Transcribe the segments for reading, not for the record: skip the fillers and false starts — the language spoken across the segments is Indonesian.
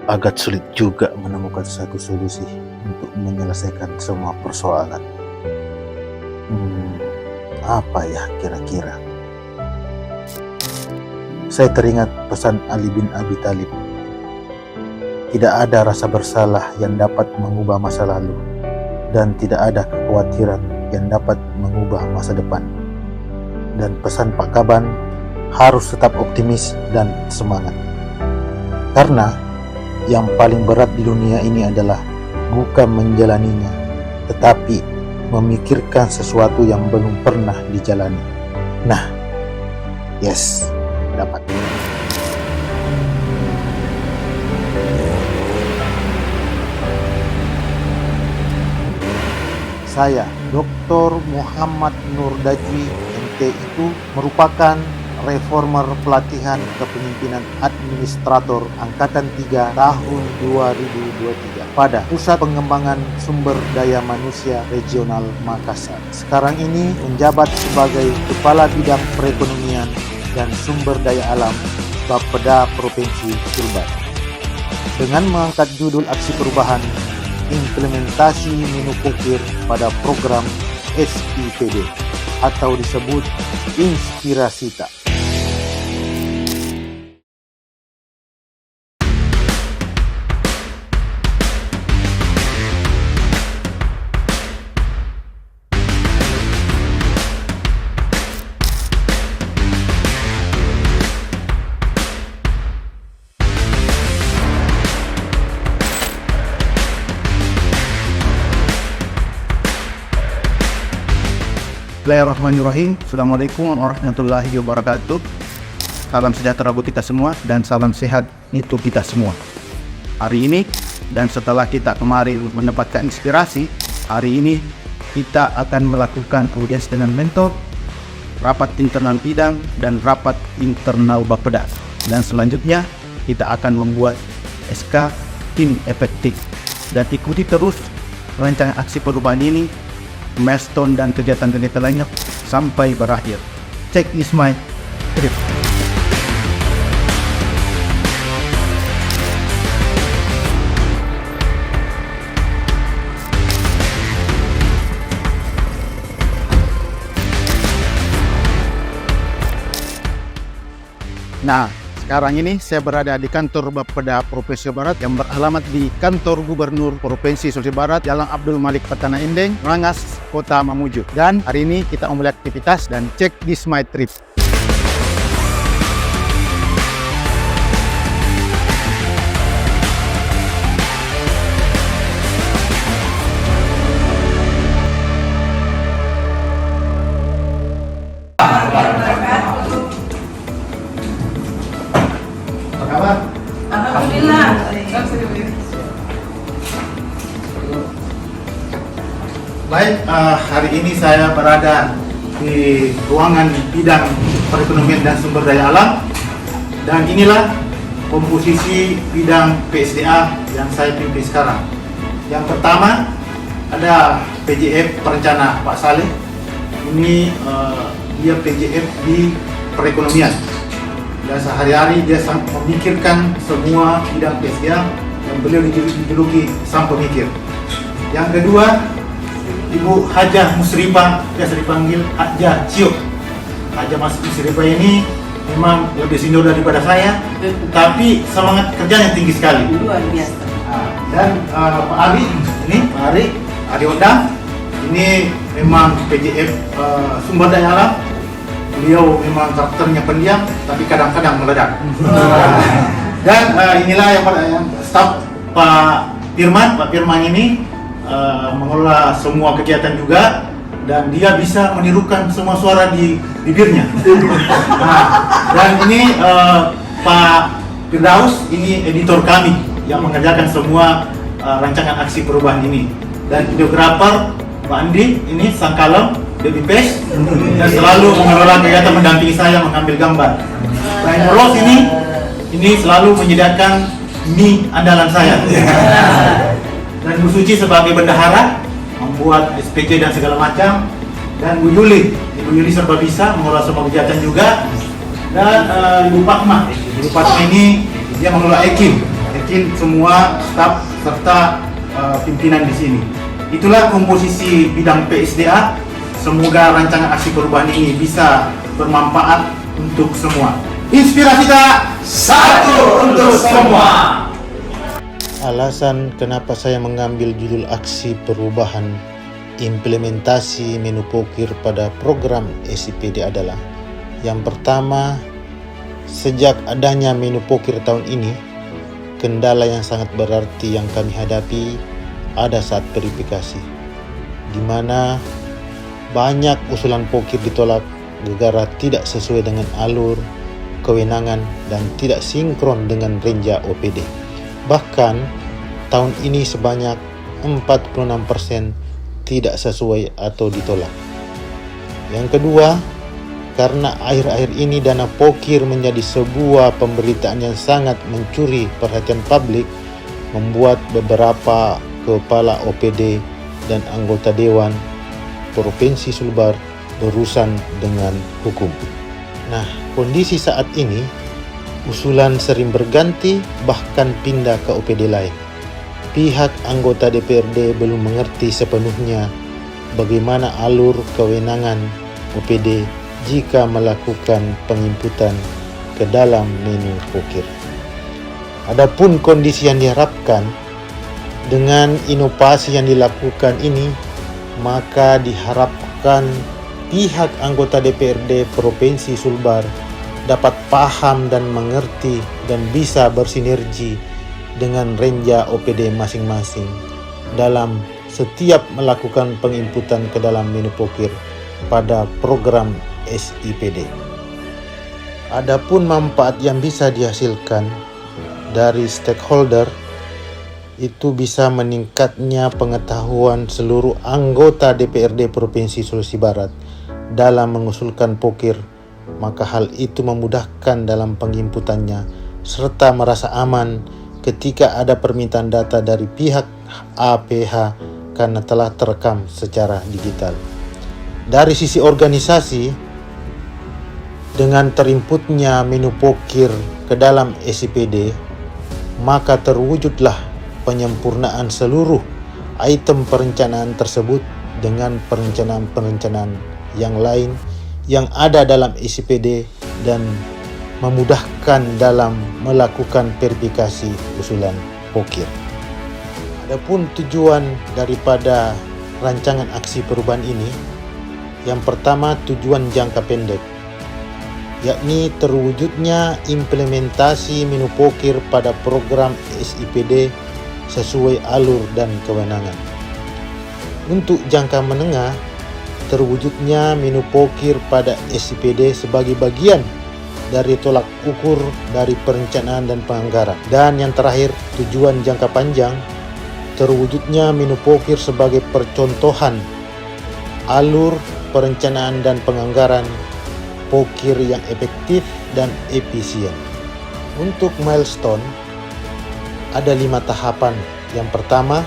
agak sulit juga menemukan satu solusi untuk menyelesaikan semua persoalan. Apa ya kira-kira? Saya teringat pesan Ali bin Abi Thalib. Tidak ada rasa bersalah yang dapat mengubah masa lalu, dan tidak ada kekhawatiran yang dapat mengubah masa depan. Dan pesan Pak Kaban harus tetap optimis dan semangat. Karena yang paling berat di dunia ini adalah bukan menjalaninya, tetapi memikirkan sesuatu yang belum pernah dijalani. Nah, yes, dapat. Saya, Dr. Muhammad Nur Dajwi, MT itu merupakan reformer pelatihan kepemimpinan administrator Angkatan 3 tahun 2023 pada Pusat Pengembangan Sumber Daya Manusia Regional Makassar. Sekarang ini menjabat sebagai Kepala Bidang Perekonomian dan Sumber Daya Alam Bapeda Provinsi Sulbar. Dengan mengangkat judul aksi perubahan implementasi menu pokir pada program SIPD atau disebut Inspirasita. Bismillahirrahmanirrahim. Assalamualaikum warahmatullahi wabarakatuh. Salam sejahtera buat kita semua dan salam sehat untuk kita semua. Hari ini dan setelah kita kemarin mendapatkan inspirasi, hari ini kita akan melakukan audiens dengan mentor, rapat internal bidang dan rapat internal Bapeda. Dan selanjutnya kita akan membuat SK tim efektif dan ikuti terus rancangan aksi perubahan ini, milestone dan kegiatan-kegiatan lainnya sampai berakhir. Check is my trip. Nah, sekarang ini saya berada di kantor Bapeda Provinsi Barat yang beralamat di kantor Gubernur Provinsi Sulawesi Barat, Jalan Abdul Malik Petana Endeng, Rangas, Kota Mamuju. Dan hari ini kita memulai aktivitas dan check this my trip. Alhamdulillah. Baik, hari ini saya berada di ruangan bidang perekonomian dan sumber daya alam, dan inilah komposisi bidang PSDA yang saya pimpin sekarang. Yang pertama ada PJF perencana Pak Saleh. Ini dia PJF di perekonomian. Dan sehari-hari dia memikirkan semua bidang PSDA yang beliau dijuluki sang pemikir. Yang kedua, Ibu Hajah Musrifah, biasa dipanggil Hajah Ciuk. Hajah Musrifah ini memang lebih senior daripada saya, tapi semangat kerjanya tinggi sekali. Luar biasa. Dan Pak Ari, ini Pak Ari Odang, ini memang PJF sumber daya alam. Beliau memang karakternya pendiam, tapi kadang-kadang meledak. Dan inilah yang staf Pak Firman. Pak Firman ini mengelola semua kegiatan juga, dan dia bisa menirukan semua suara di bibirnya. Dan ini Pak Firdaus, ini editor kami yang mengerjakan semua rancangan aksi perubahan ini. Dan videografer Pak Andi, ini sang kalem Baby Page, dan selalu mengelola kegiatan mendampingi saya mengambil gambar. Selain Rolos ini selalu menyediakan mie andalan saya. Dan Bu Suci sebagai bendahara membuat SPC dan segala macam. Dan Bu Yuli, Ibu Yuli serba bisa mengelola semua kegiatan juga. Dan Ibu Pakma ini dia mengelola Ekim mungkin semua staf serta pimpinan di sini. Itulah komposisi bidang PSDA. Semoga rancangan aksi perubahan ini bisa bermanfaat untuk semua. Inspirasi tak satu untuk semua. Alasan kenapa saya mengambil judul aksi perubahan implementasi menu pokir pada program SIPD adalah: yang pertama, sejak adanya menu pokir tahun ini, kendala yang sangat berarti yang kami hadapi ada saat verifikasi, di mana banyak usulan pokir ditolak gara-gara tidak sesuai dengan alur, kewenangan, dan tidak sinkron dengan renja OPD. Bahkan tahun ini sebanyak 46% tidak sesuai atau ditolak. Yang kedua, karena akhir-akhir ini dana pokir menjadi sebuah pemberitaan yang sangat mencuri perhatian publik, membuat beberapa kepala OPD dan anggota Dewan Provinsi Sulbar berurusan dengan hukum. Nah, kondisi saat ini, usulan sering berganti bahkan pindah ke OPD lain. Pihak anggota DPRD belum mengerti sepenuhnya bagaimana alur kewenangan OPD jika melakukan penginputan ke dalam menu pokir. Adapun kondisi yang diharapkan dengan inovasi yang dilakukan ini, maka diharapkan pihak anggota DPRD Provinsi Sulbar dapat paham dan mengerti dan bisa bersinergi dengan renja OPD masing-masing dalam setiap melakukan penginputan ke dalam menu pokir pada program SIPD. Adapun manfaat yang bisa dihasilkan dari stakeholder itu bisa meningkatnya pengetahuan seluruh anggota DPRD Provinsi Sulawesi Barat dalam mengusulkan pokir, maka hal itu memudahkan dalam penginputannya serta merasa aman ketika ada permintaan data dari pihak APH karena telah terekam secara digital. Dari sisi organisasi, dengan terinputnya menu pokir ke dalam SIPD, maka terwujudlah penyempurnaan seluruh item perencanaan tersebut dengan perencanaan-perencanaan yang lain yang ada dalam SIPD dan memudahkan dalam melakukan verifikasi usulan pokir. Adapun tujuan daripada rancangan aksi perubahan ini, yang pertama tujuan jangka pendek, yakni terwujudnya implementasi menu pokir pada program SIPD sesuai alur dan kewenangan. Untuk jangka menengah, terwujudnya menu pokir pada SIPD sebagai bagian dari tolak ukur dari perencanaan dan penganggaran. Dan yang terakhir, tujuan jangka panjang, terwujudnya menu pokir sebagai percontohan alur perencanaan dan penganggaran pokir yang efektif dan efisien. Untuk milestone, ada 5 tahapan. Yang pertama,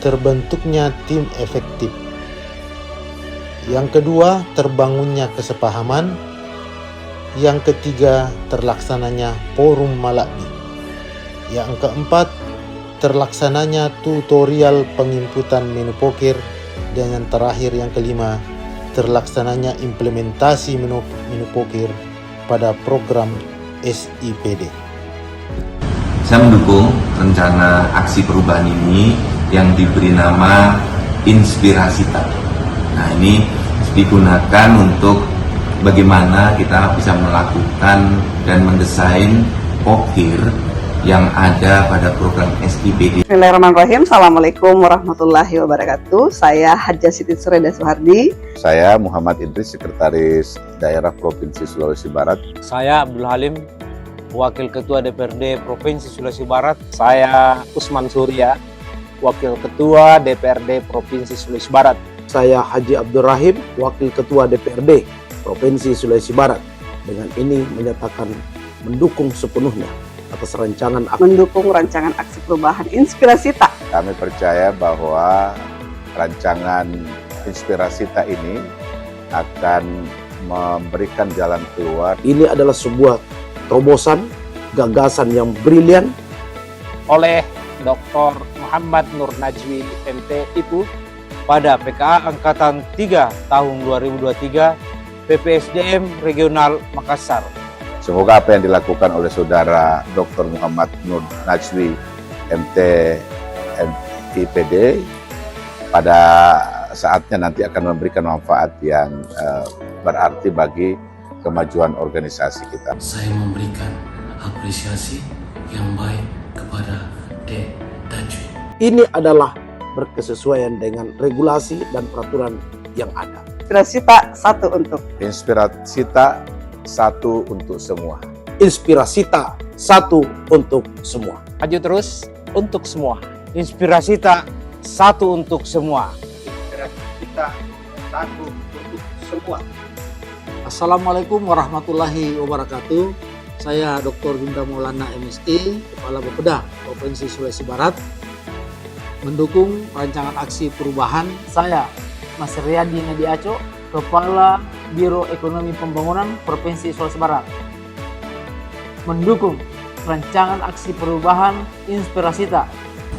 terbentuknya tim efektif. Yang kedua, terbangunnya kesepahaman. Yang ketiga, terlaksananya forum Malakbi. Yang keempat, terlaksananya tutorial penginputan menu pokir. Dan yang terakhir, yang kelima, terlaksananya implementasi menu pokir pada program SIPD. Saya mendukung rencana aksi perubahan ini yang diberi nama Inspirasita. Nah, ini digunakan untuk bagaimana kita bisa melakukan dan mendesain pokir yang ada pada program SIPD. Bismillahirrahmanirrahim. Assalamualaikum warahmatullahi wabarakatuh. Saya Hadja Siti Sureda Suhardi. Saya Muhammad Idris, Sekretaris Daerah Provinsi Sulawesi Barat. Saya Abdul Halim, Wakil Ketua DPRD Provinsi Sulawesi Barat. Saya Usman Surya, Wakil Ketua DPRD Provinsi Sulawesi Barat. Saya Haji Abdul Rahim, Wakil Ketua DPRD Provinsi Sulawesi Barat. Dengan ini menyatakan mendukung sepenuhnya atas mendukung rancangan aksi perubahan Inspirasita. Kami percaya bahwa rancangan Inspirasita ini akan memberikan jalan keluar. Ini adalah sebuah terobosan, gagasan yang brilian oleh Dr. Muhammad Nur Najwi MT itu pada PKA Angkatan 3 tahun 2023 PPSDM Regional Makassar. Semoga apa yang dilakukan oleh saudara Dr. Muhammad Nur Najwi MT IPD pada saatnya nanti akan memberikan manfaat yang berarti bagi kemajuan organisasi kita. Saya memberikan apresiasi yang baik kepada Dek Najwi. Ini adalah berkesesuaian dengan regulasi dan peraturan yang ada. Inspirasita satu untuk. Inspirasita satu untuk semua. Inspirasita satu untuk semua. Maju terus untuk semua. Inspirasita satu untuk semua. Inspirasita satu untuk semua. Assalamualaikum warahmatullahi wabarakatuh. Saya Dr. Ginda Maulana MSI, Kepala Bapeda Provinsi Sulawesi Barat, mendukung rancangan aksi perubahan. Saya Mas Riyadi Nadi Aco, Kepala Biro Ekonomi Pembangunan Provinsi Sulawesi Barat, mendukung rancangan aksi perubahan Inspirasita.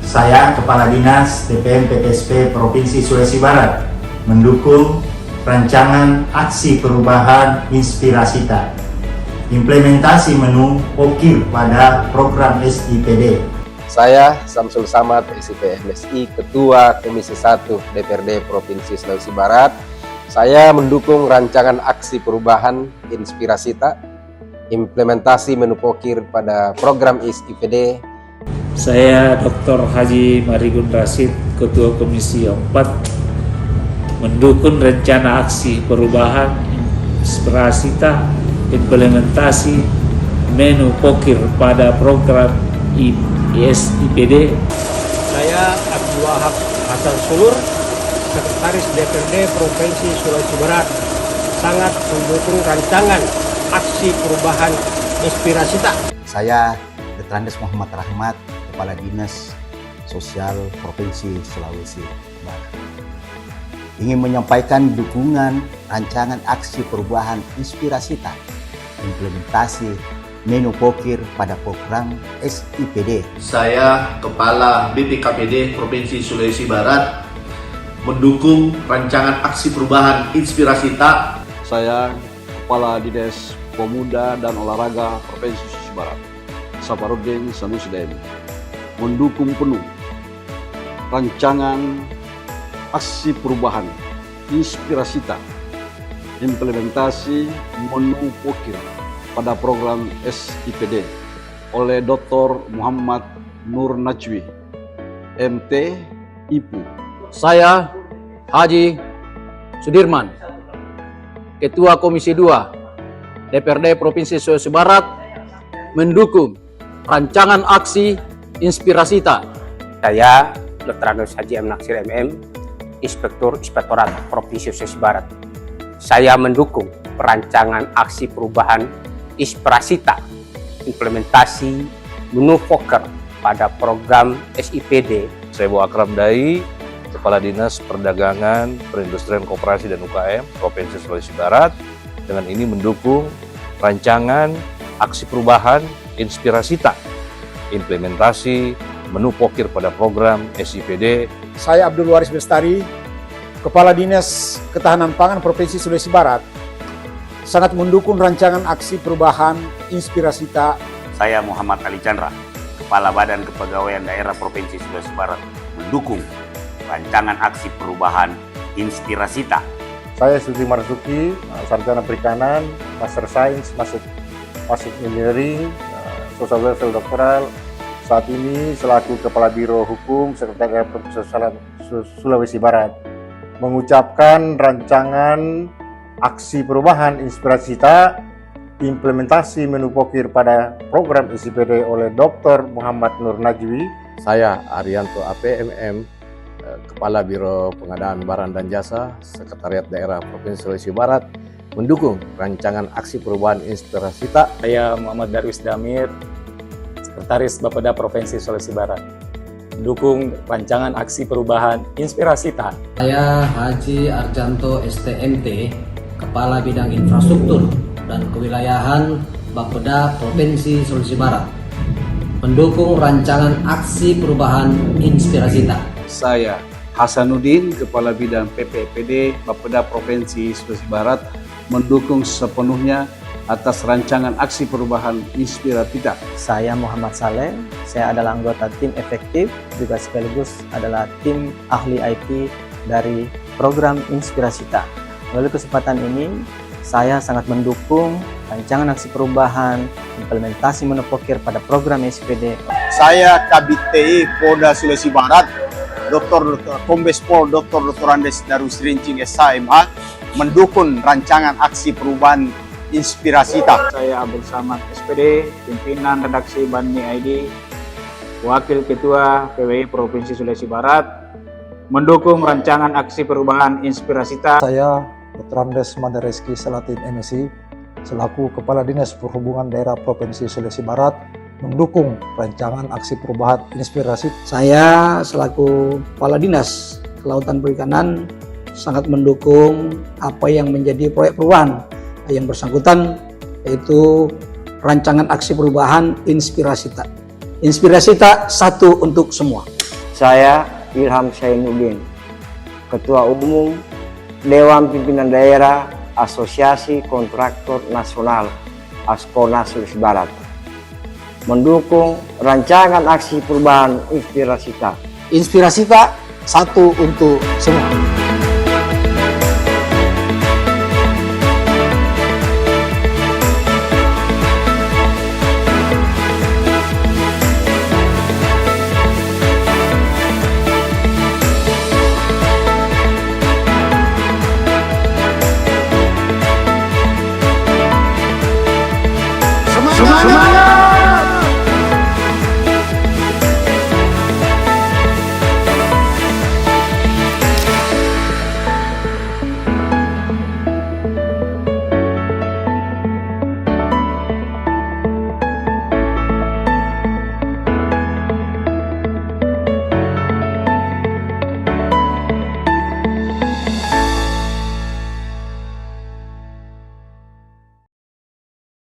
Saya Kepala Dinas TPM PPSP Provinsi Sulawesi Barat, mendukung rancangan aksi perubahan Inspirasita, implementasi menu pokir pada program SIPD. Saya Samsul Samad, SIP MSI, Ketua Komisi 1 DPRD Provinsi Sulawesi Barat. Saya mendukung rancangan aksi perubahan Inspirasita, implementasi menu pokir pada program SIPD. Saya Dr. Haji Marigun Rashid, Ketua Komisi 4, mendukung rencana aksi perubahan Inspirasita, implementasi menu pokir pada program SIPD. Saya Abdul Wahab Hasan Sulur, Sekretaris DPRD Provinsi Sulawesi Barat, sangat mendukung rancangan aksi perubahan Inspirasita. Saya Letrandes Muhammad Rahmat, Kepala Dinas Sosial Provinsi Sulawesi Barat, ingin menyampaikan dukungan rancangan aksi perubahan Inspirasita, implementasi menu pokir pada program SIPD. Saya Kepala BPKPD Provinsi Sulawesi Barat, mendukung rancangan aksi perubahan Inspirasita. Saya Kepala Dinas Pemuda dan Olahraga Provinsi Sulawesi Barat, Safarudin Sanusdem, mendukung penuh rancangan aksi perubahan Inspirasita, implementasi menu pokir pada program SIPD oleh Dr. Muhammad Nur Najwi MT IPU. Saya Haji Sudirman, Ketua Komisi 2 DPRD Provinsi Sulawesi Barat, mendukung rancangan aksi Inspirasita. Saya Dr. Haji M. Naksir MM, Inspektorat Provinsi Sulawesi Barat. Saya mendukung perancangan aksi perubahan Inspirasita, implementasi menu poker pada program SIPD. Saya Bu Akram Dai, Kepala Dinas Perdagangan, Perindustrian Koperasi dan UKM Provinsi Sulawesi Barat. Dengan ini mendukung rancangan aksi perubahan Inspirasita, implementasi menu pokir pada program SIPD. Saya Abdul Waris Bestari, Kepala Dinas Ketahanan Pangan Provinsi Sulawesi Barat, sangat mendukung rancangan aksi perubahan Inspirasita. Saya Muhammad Ali Chandra, Kepala Badan Kepegawaian Daerah Provinsi Sulawesi Barat, mendukung rancangan aksi perubahan Inspirasita. Saya Suti Marzuki, Sarjana Perikanan, Master Science, Master Engineering, Social Welfare Doktoral. Saat ini selaku Kepala Biro Hukum Sekretariat Provinsi Sulawesi Barat, mengucapkan rancangan aksi perubahan Inspirasita, implementasi menu pokir pada program SIPD oleh Dr. Muhammad Nur Najwi. Saya Arianto APMM, Kepala Biro Pengadaan Barang dan Jasa, Sekretariat Daerah Provinsi Sulawesi Barat, mendukung rancangan aksi perubahan Inspirasita. Saya Muhammad Darwis Damir, Sekretaris Bapeda Provinsi Sulawesi Barat, mendukung rancangan aksi perubahan Inspirasita. Saya Haji Arjanto STMT, Kepala Bidang Infrastruktur dan Kewilayahan Bapeda Provinsi Sulawesi Barat, mendukung rancangan aksi perubahan Inspirasita. Saya Hasanuddin, Kepala Bidang PPPD Bapeda Provinsi Sulawesi Barat, mendukung sepenuhnya atas rancangan aksi perubahan Inspirasita. Saya Muhammad Saleh, saya adalah anggota tim efektif, juga sekaligus adalah tim ahli IT dari program Inspirasita. Melalui kesempatan ini, saya sangat mendukung rancangan aksi perubahan, implementasi monopokir pada program SPD. Saya Kabit TI Polda Sulawesi Barat, Dr. Kombes Pol Dr. Andes Darus Rincing SHMH, mendukung rancangan aksi perubahan Inspirasita. Saya Abdul Samad SPD, pimpinan redaksi Bani ID, Wakil Ketua PWI Provinsi Sulawesi Barat, mendukung rancangan aksi perubahan Inspirasita. Saya Dr. Andes Mandareski Salatin MSI, selaku Kepala Dinas Perhubungan Daerah Provinsi Sulawesi Barat, mendukung rancangan aksi perubahan Inspirasita. Saya selaku Kepala Dinas Kelautan Perikanan sangat mendukung apa yang menjadi proyek perubahan yang bersangkutan, yaitu rancangan aksi perubahan Inspirasita. Inspirasita satu untuk semua. Saya Ilham Syainuddin, Ketua Umum Dewan Pimpinan Daerah Asosiasi Kontraktor Nasional Askona Sulawesi Barat, mendukung rancangan aksi perubahan Inspirasita. Inspirasita satu untuk semua.